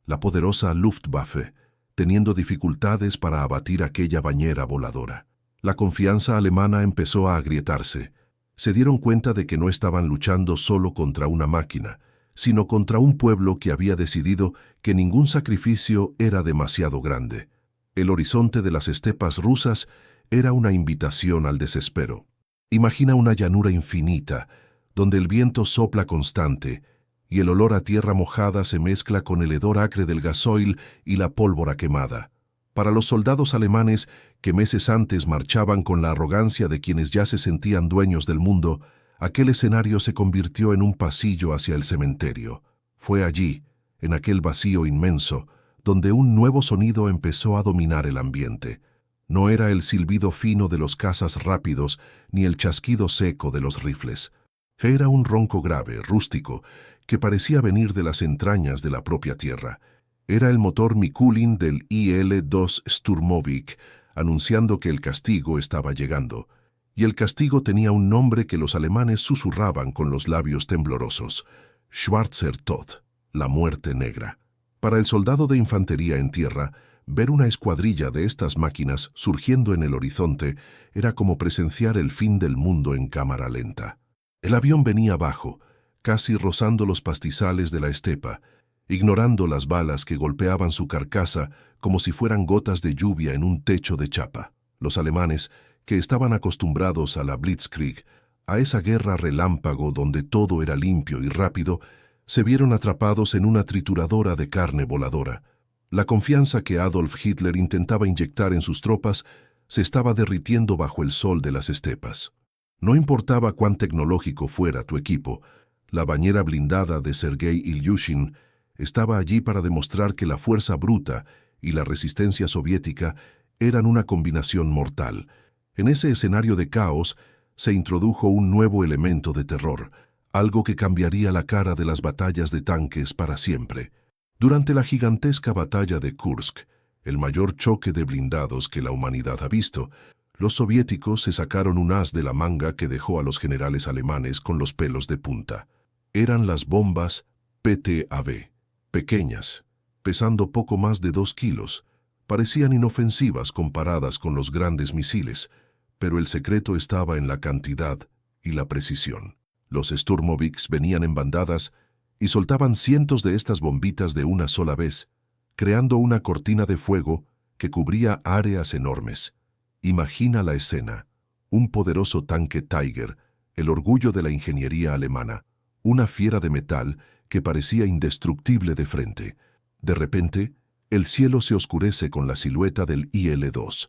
la poderosa Luftwaffe, teniendo dificultades para abatir aquella bañera voladora. La confianza alemana empezó a agrietarse. Se dieron cuenta de que no estaban luchando solo contra una máquina, sino contra un pueblo que había decidido que ningún sacrificio era demasiado grande. El horizonte de las estepas rusas era una invitación al desespero. Imagina una llanura infinita, donde el viento sopla constante y el olor a tierra mojada se mezcla con el hedor acre del gasoil y la pólvora quemada. Para los soldados alemanes, que meses antes marchaban con la arrogancia de quienes ya se sentían dueños del mundo, aquel escenario se convirtió en un pasillo hacia el cementerio. Fue allí, en aquel vacío inmenso, donde un nuevo sonido empezó a dominar el ambiente. No era el silbido fino de los cazas rápidos ni el chasquido seco de los rifles. Era un ronco grave, rústico, que parecía venir de las entrañas de la propia tierra. Era el motor Mikulin del IL-2 Sturmovik, anunciando que el castigo estaba llegando. Y el castigo tenía un nombre que los alemanes susurraban con los labios temblorosos: Schwarzer Tod, la muerte negra. Para el soldado de infantería en tierra, ver una escuadrilla de estas máquinas surgiendo en el horizonte era como presenciar el fin del mundo en cámara lenta. El avión venía abajo, casi rozando los pastizales de la estepa, ignorando las balas que golpeaban su carcasa como si fueran gotas de lluvia en un techo de chapa. Los alemanes, que estaban acostumbrados a la Blitzkrieg, a esa guerra relámpago donde todo era limpio y rápido, se vieron atrapados en una trituradora de carne voladora. La confianza que Adolf Hitler intentaba inyectar en sus tropas se estaba derritiendo bajo el sol de las estepas. No importaba cuán tecnológico fuera tu equipo, la bañera blindada de Sergei Ilyushin estaba allí para demostrar que la fuerza bruta y la resistencia soviética eran una combinación mortal. En ese escenario de caos se introdujo un nuevo elemento de terror, algo que cambiaría la cara de las batallas de tanques para siempre. Durante la gigantesca batalla de Kursk, el mayor choque de blindados que la humanidad ha visto, los soviéticos se sacaron un as de la manga que dejó a los generales alemanes con los pelos de punta. Eran las bombas PTAB, pequeñas, pesando poco más de 2 kilos. Parecían inofensivas comparadas con los grandes misiles, pero el secreto estaba en la cantidad y la precisión. Los Sturmoviks venían en bandadas y soltaban cientos de estas bombitas de una sola vez, creando una cortina de fuego que cubría áreas enormes. Imagina la escena: un poderoso tanque Tiger, el orgullo de la ingeniería alemana, una fiera de metal que parecía indestructible de frente. De repente, el cielo se oscurece con la silueta del IL-2.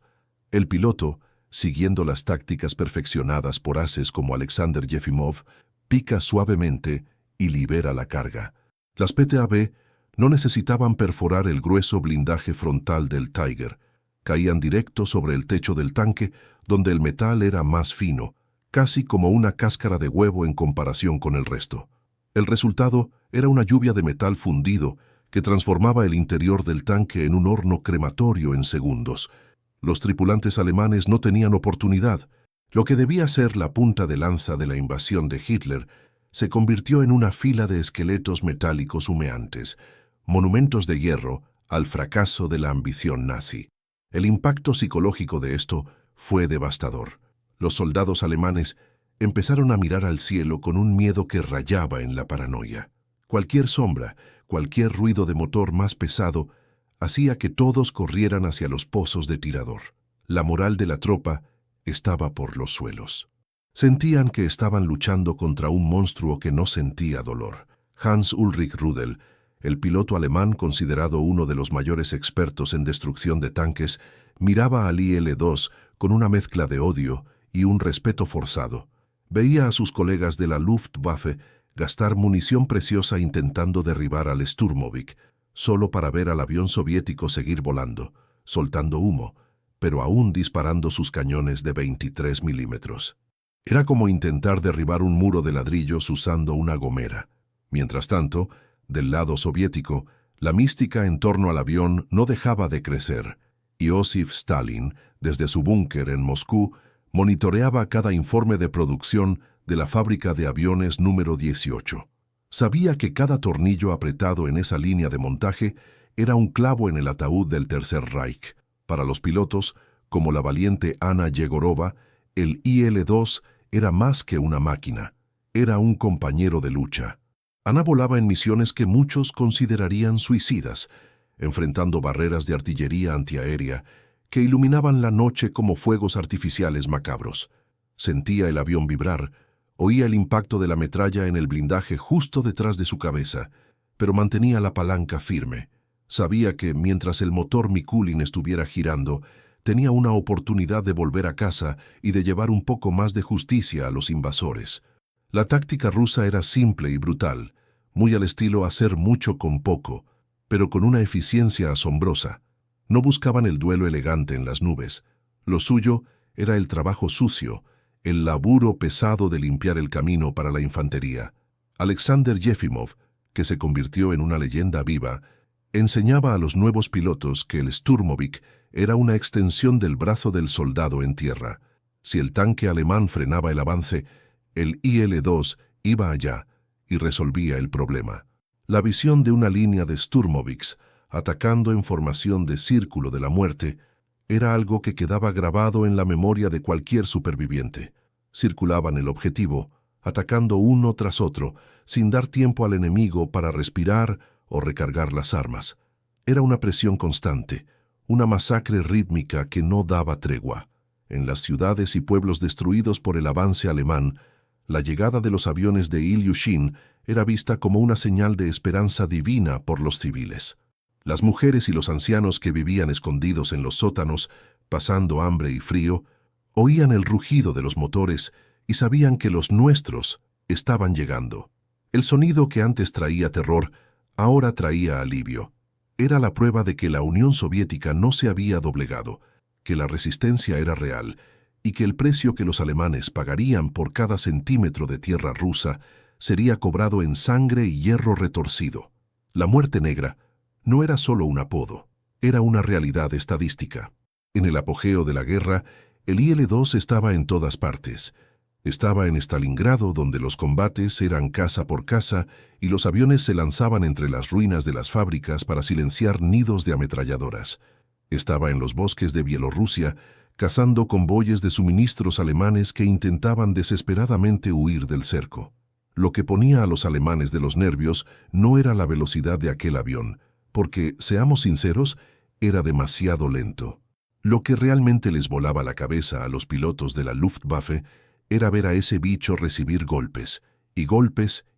El piloto, siguiendo las tácticas perfeccionadas por ases como Alexander Yefimov, pica suavemente y libera la carga. Las PTAB no necesitaban perforar el grueso blindaje frontal del Tiger. Caían directo sobre el techo del tanque, donde el metal era más fino, casi como una cáscara de huevo en comparación con el resto. El resultado era una lluvia de metal fundido que transformaba el interior del tanque en un horno crematorio en segundos. Los tripulantes alemanes no tenían oportunidad. Lo que debía ser la punta de lanza de la invasión de Hitler se convirtió en una fila de esqueletos metálicos humeantes, monumentos de hierro al fracaso de la ambición nazi. El impacto psicológico de esto fue devastador. Los soldados alemanes empezaron a mirar al cielo con un miedo que rayaba en la paranoia. Cualquier sombra, cualquier ruido de motor más pesado, hacía que todos corrieran hacia los pozos de tirador. La moral de la tropa estaba por los suelos. Sentían que estaban luchando contra un monstruo que no sentía dolor. Hans Ulrich Rudel, el piloto alemán considerado uno de los mayores expertos en destrucción de tanques, miraba al IL-2 con una mezcla de odio y un respeto forzado. Veía a sus colegas de la Luftwaffe gastar munición preciosa intentando derribar al Sturmovik, solo para ver al avión soviético seguir volando, soltando humo, pero aún disparando sus cañones de 23 milímetros. Era como intentar derribar un muro de ladrillos usando una gomera. Mientras tanto, del lado soviético, la mística en torno al avión no dejaba de crecer. Iosif Stalin, desde su búnker en Moscú, monitoreaba cada informe de producción de la fábrica de aviones número 18. Sabía que cada tornillo apretado en esa línea de montaje era un clavo en el ataúd del Tercer Reich. Para los pilotos, como la valiente Anna Yegorova, el IL-2 era más que una máquina, era un compañero de lucha. Ana volaba en misiones que muchos considerarían suicidas, enfrentando barreras de artillería antiaérea que iluminaban la noche como fuegos artificiales macabros. Sentía el avión vibrar, oía el impacto de la metralla en el blindaje justo detrás de su cabeza, pero mantenía la palanca firme. Sabía que, mientras el motor Mikulin estuviera girando, tenía una oportunidad de volver a casa y de llevar un poco más de justicia a los invasores. La táctica rusa era simple y brutal, muy al estilo hacer mucho con poco, pero con una eficiencia asombrosa. No buscaban el duelo elegante en las nubes. Lo suyo era el trabajo sucio, el laburo pesado de limpiar el camino para la infantería. Alexander Yefimov, que se convirtió en una leyenda viva, enseñaba a los nuevos pilotos que el Sturmovik era una extensión del brazo del soldado en tierra. Si el tanque alemán frenaba el avance, el IL-2 iba allá y resolvía el problema. La visión de una línea de Sturmoviks atacando en formación de círculo de la muerte era algo que quedaba grabado en la memoria de cualquier superviviente. Circulaban el objetivo, atacando uno tras otro, sin dar tiempo al enemigo para respirar o recargar las armas. Era una presión constante, una masacre rítmica que no daba tregua. En las ciudades y pueblos destruidos por el avance alemán, la llegada de los aviones de Ilyushin era vista como una señal de esperanza divina por los civiles. Las mujeres y los ancianos que vivían escondidos en los sótanos, pasando hambre y frío, oían el rugido de los motores y sabían que los nuestros estaban llegando. El sonido que antes traía terror, ahora traía alivio. Era la prueba de que la Unión Soviética no se había doblegado, que la resistencia era real y que el precio que los alemanes pagarían por cada centímetro de tierra rusa sería cobrado en sangre y hierro retorcido. La muerte negra no era solo un apodo, era una realidad estadística. En el apogeo de la guerra, el IL-2 estaba en todas partes. Estaba en Stalingrado, donde los combates eran casa por casa y los aviones se lanzaban entre las ruinas de las fábricas para silenciar nidos de ametralladoras. Estaba en los bosques de Bielorrusia, cazando convoyes de suministros alemanes que intentaban desesperadamente huir del cerco. Lo que ponía a los alemanes de los nervios no era la velocidad de aquel avión, porque, seamos sinceros, era demasiado lento. Lo que realmente les volaba la cabeza a los pilotos de la Luftwaffe era ver a ese bicho recibir golpes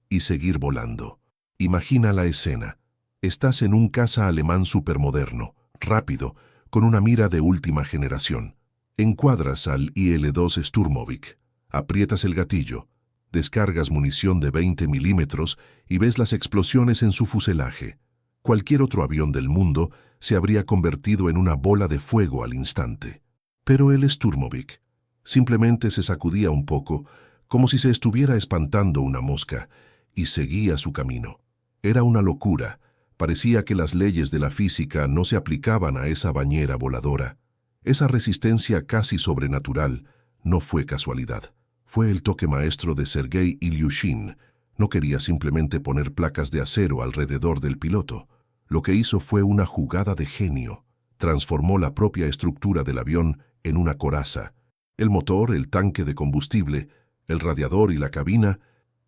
y seguir volando. Imagina la escena. Estás en un caza alemán supermoderno, rápido, con una mira de última generación. Encuadras al IL-2 Sturmovik, aprietas el gatillo, descargas munición de 20 milímetros y ves las explosiones en su fuselaje. cualquier otro avión del mundo se habría convertido en una bola de fuego al instante. Pero el Sturmovik simplemente se sacudía un poco, como si se estuviera espantando una mosca, y seguía su camino. Era una locura. Parecía que las leyes de la física no se aplicaban a esa bañera voladora. Esa resistencia casi sobrenatural no fue casualidad. Fue el toque maestro de Sergei Ilyushin. No quería simplemente poner placas de acero alrededor del piloto. Lo que hizo fue una jugada de genio. Transformó la propia estructura del avión en una coraza. El motor, el tanque de combustible, el radiador y la cabina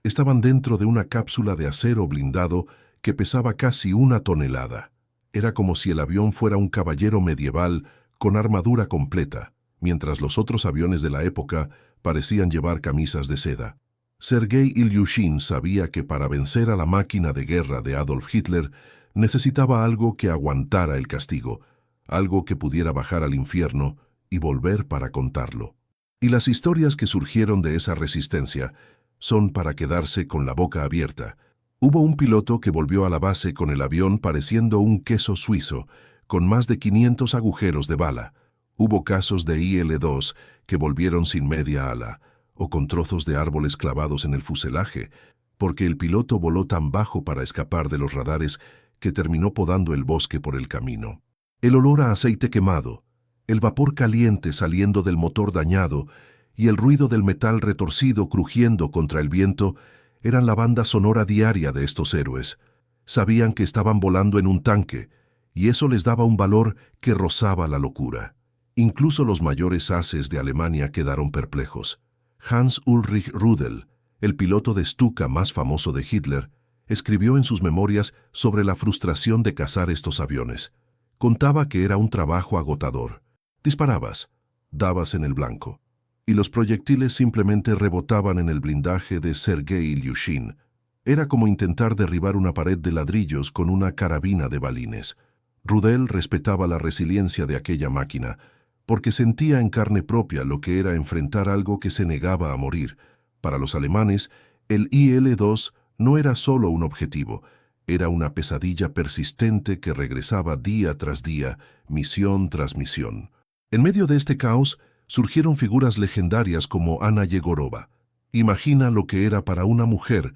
estaban dentro de una cápsula de acero blindado que pesaba casi 1 tonelada. Era como si el avión fuera un caballero medieval con armadura completa, mientras los otros aviones de la época parecían llevar camisas de seda. Sergei Ilyushin sabía que para vencer a la máquina de guerra de Adolf Hitler necesitaba algo que aguantara el castigo, algo que pudiera bajar al infierno y volver para contarlo. Y las historias que surgieron de esa resistencia son para quedarse con la boca abierta. Hubo un piloto que volvió a la base con el avión pareciendo un queso suizo, con más de 500 agujeros de bala. Hubo casos de IL-2 que volvieron sin media ala, o con trozos de árboles clavados en el fuselaje, porque el piloto voló tan bajo para escapar de los radares que terminó podando el bosque por el camino. El olor a aceite quemado, el vapor caliente saliendo del motor dañado y el ruido del metal retorcido crujiendo contra el viento eran la banda sonora diaria de estos héroes. Sabían que estaban volando en un tanque, y eso les daba un valor que rozaba la locura. Incluso los mayores ases de Alemania quedaron perplejos. Hans Ulrich Rudel, el piloto de Stuka más famoso de Hitler, escribió en sus memorias sobre la frustración de cazar estos aviones. Contaba que era un trabajo agotador. Disparabas, dabas en el blanco, y los proyectiles simplemente rebotaban en el blindaje de Sergei Ilyushin. Era como intentar derribar una pared de ladrillos con una carabina de balines. Rudel respetaba la resiliencia de aquella máquina, porque sentía en carne propia lo que era enfrentar algo que se negaba a morir. Para los alemanes, el IL-2 no era solo un objetivo, era una pesadilla persistente que regresaba día tras día, misión tras misión. En medio de este caos, surgieron figuras legendarias como Anna Yegorova. Imagina lo que era para una mujer,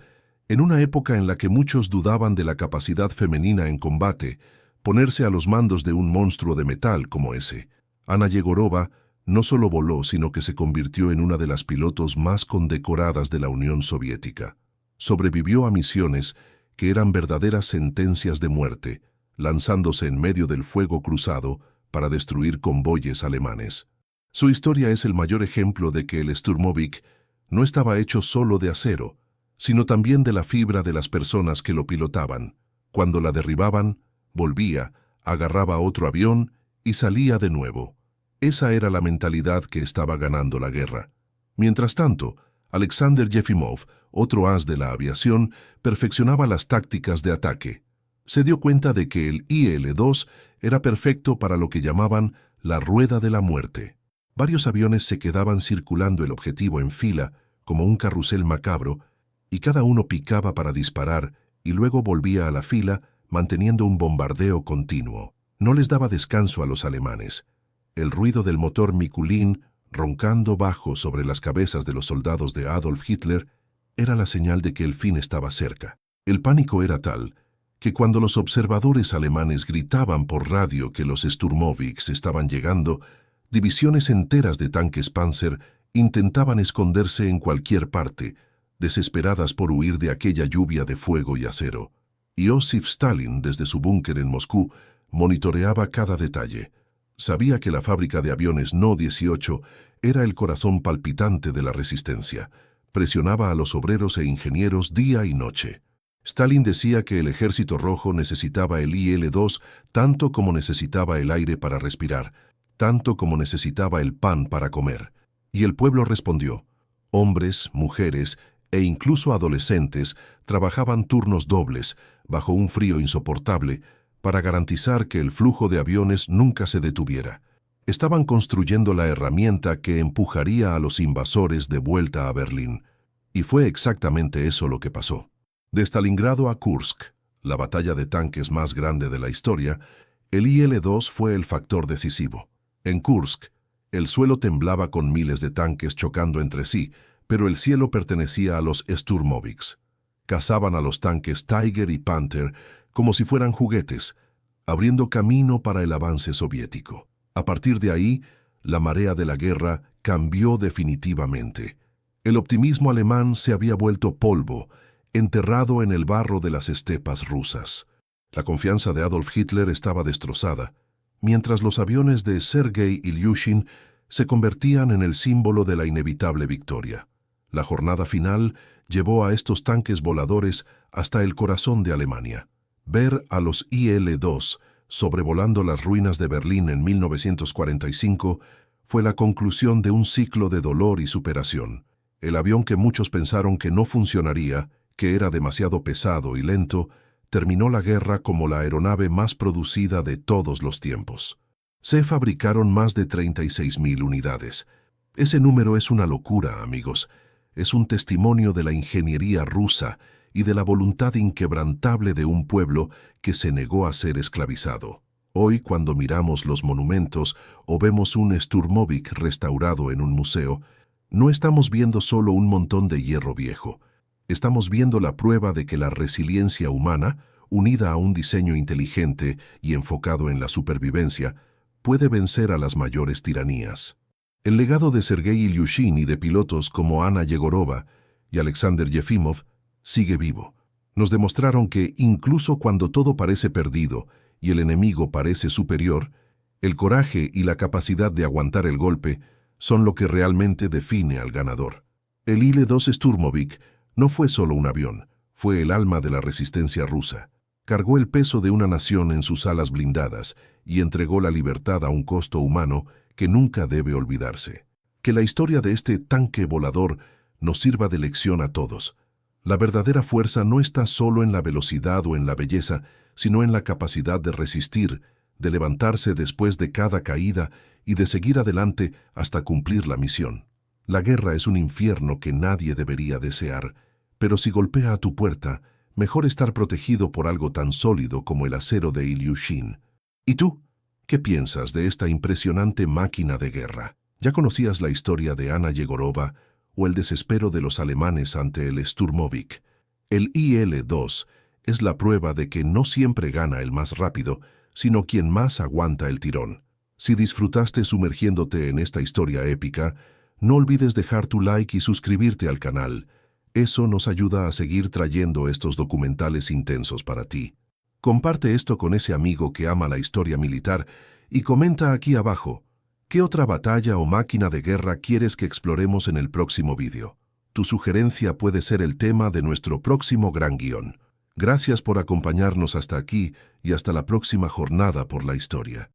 en una época en la que muchos dudaban de la capacidad femenina en combate, ponerse a los mandos de un monstruo de metal como ese. Anna Yegorova no solo voló, sino que se convirtió en una de las pilotos más condecoradas de la Unión Soviética. Sobrevivió a misiones que eran verdaderas sentencias de muerte, lanzándose en medio del fuego cruzado para destruir convoyes alemanes. Su historia es el mayor ejemplo de que el Sturmovik no estaba hecho solo de acero, sino también de la fibra de las personas que lo pilotaban. Cuando la derribaban, volvía, agarraba otro avión y salía de nuevo. Esa era la mentalidad que estaba ganando la guerra. Mientras tanto, Alexander Yefimov, otro as de la aviación, perfeccionaba las tácticas de ataque. Se dio cuenta de que el IL-2 era perfecto para lo que llamaban la rueda de la muerte. Varios aviones se quedaban circulando el objetivo en fila, como un carrusel macabro, y cada uno picaba para disparar y luego volvía a la fila, manteniendo un bombardeo continuo. No les daba descanso a los alemanes. El ruido del motor Mikulin, roncando bajo sobre las cabezas de los soldados de Adolf Hitler, era la señal de que el fin estaba cerca. El pánico era tal que cuando los observadores alemanes gritaban por radio que los Sturmoviks estaban llegando, divisiones enteras de tanques Panzer intentaban esconderse en cualquier parte, desesperadas por huir de aquella lluvia de fuego y acero. Iosif Stalin, desde su búnker en Moscú, monitoreaba cada detalle. Sabía que la fábrica de aviones No-18 era el corazón palpitante de la resistencia. Presionaba a los obreros e ingenieros día y noche. Stalin decía que el Ejército Rojo necesitaba el IL-2 tanto como necesitaba el aire para respirar, tanto como necesitaba el pan para comer. Y el pueblo respondió. Hombres, mujeres e incluso adolescentes trabajaban turnos dobles, bajo un frío insoportable, para garantizar que el flujo de aviones nunca se detuviera. Estaban construyendo la herramienta que empujaría a los invasores de vuelta a Berlín. Y fue exactamente eso lo que pasó. De Stalingrado a Kursk, la batalla de tanques más grande de la historia, el IL-2 fue el factor decisivo. En Kursk, el suelo temblaba con miles de tanques chocando entre sí, pero el cielo pertenecía a los Sturmovik. Cazaban a los tanques Tiger y Panther como si fueran juguetes, abriendo camino para el avance soviético. A partir de ahí, la marea de la guerra cambió definitivamente. El optimismo alemán se había vuelto polvo, enterrado en el barro de las estepas rusas. La confianza de Adolf Hitler estaba destrozada, mientras los aviones de Sergei Ilyushin se convertían en el símbolo de la inevitable victoria. La jornada final llevó a estos tanques voladores hasta el corazón de Alemania. Ver a los IL-2 sobrevolando las ruinas de Berlín en 1945 fue la conclusión de un ciclo de dolor y superación. El avión que muchos pensaron que no funcionaría, que era demasiado pesado y lento, terminó la guerra como la aeronave más producida de todos los tiempos. Se fabricaron más de 36.000 unidades. Ese número es una locura, amigos. Es un testimonio de la ingeniería rusa y de la voluntad inquebrantable de un pueblo que se negó a ser esclavizado. Hoy, cuando miramos los monumentos o vemos un Sturmovik restaurado en un museo, no estamos viendo solo un montón de hierro viejo. Estamos viendo la prueba de que la resiliencia humana, unida a un diseño inteligente y enfocado en la supervivencia, puede vencer a las mayores tiranías. El legado de Sergei Ilyushin y de pilotos como Anna Yegorova y Alexander Yefimov sigue vivo. Nos demostraron que, incluso cuando todo parece perdido y el enemigo parece superior, el coraje y la capacidad de aguantar el golpe son lo que realmente define al ganador. El IL-2 Sturmovik no fue solo un avión, fue el alma de la resistencia rusa. Cargó el peso de una nación en sus alas blindadas y entregó la libertad a un costo humano que nunca debe olvidarse. Que la historia de este tanque volador nos sirva de lección a todos. La verdadera fuerza no está solo en la velocidad o en la belleza, sino en la capacidad de resistir, de levantarse después de cada caída y de seguir adelante hasta cumplir la misión. La guerra es un infierno que nadie debería desear, pero si golpea a tu puerta, mejor estar protegido por algo tan sólido como el acero de Ilyushin. ¿Y tú? ¿Qué piensas de esta impresionante máquina de guerra? ¿Ya conocías la historia de Anna Yegorova o el desespero de los alemanes ante el Sturmovik? El IL-2 es la prueba de que no siempre gana el más rápido, sino quien más aguanta el tirón. Si disfrutaste sumergiéndote en esta historia épica, no olvides dejar tu like y suscribirte al canal. Eso nos ayuda a seguir trayendo estos documentales intensos para ti. Comparte esto con ese amigo que ama la historia militar y comenta aquí abajo, ¿qué otra batalla o máquina de guerra quieres que exploremos en el próximo vídeo? Tu sugerencia puede ser el tema de nuestro próximo gran guión. Gracias por acompañarnos hasta aquí y hasta la próxima jornada por la historia.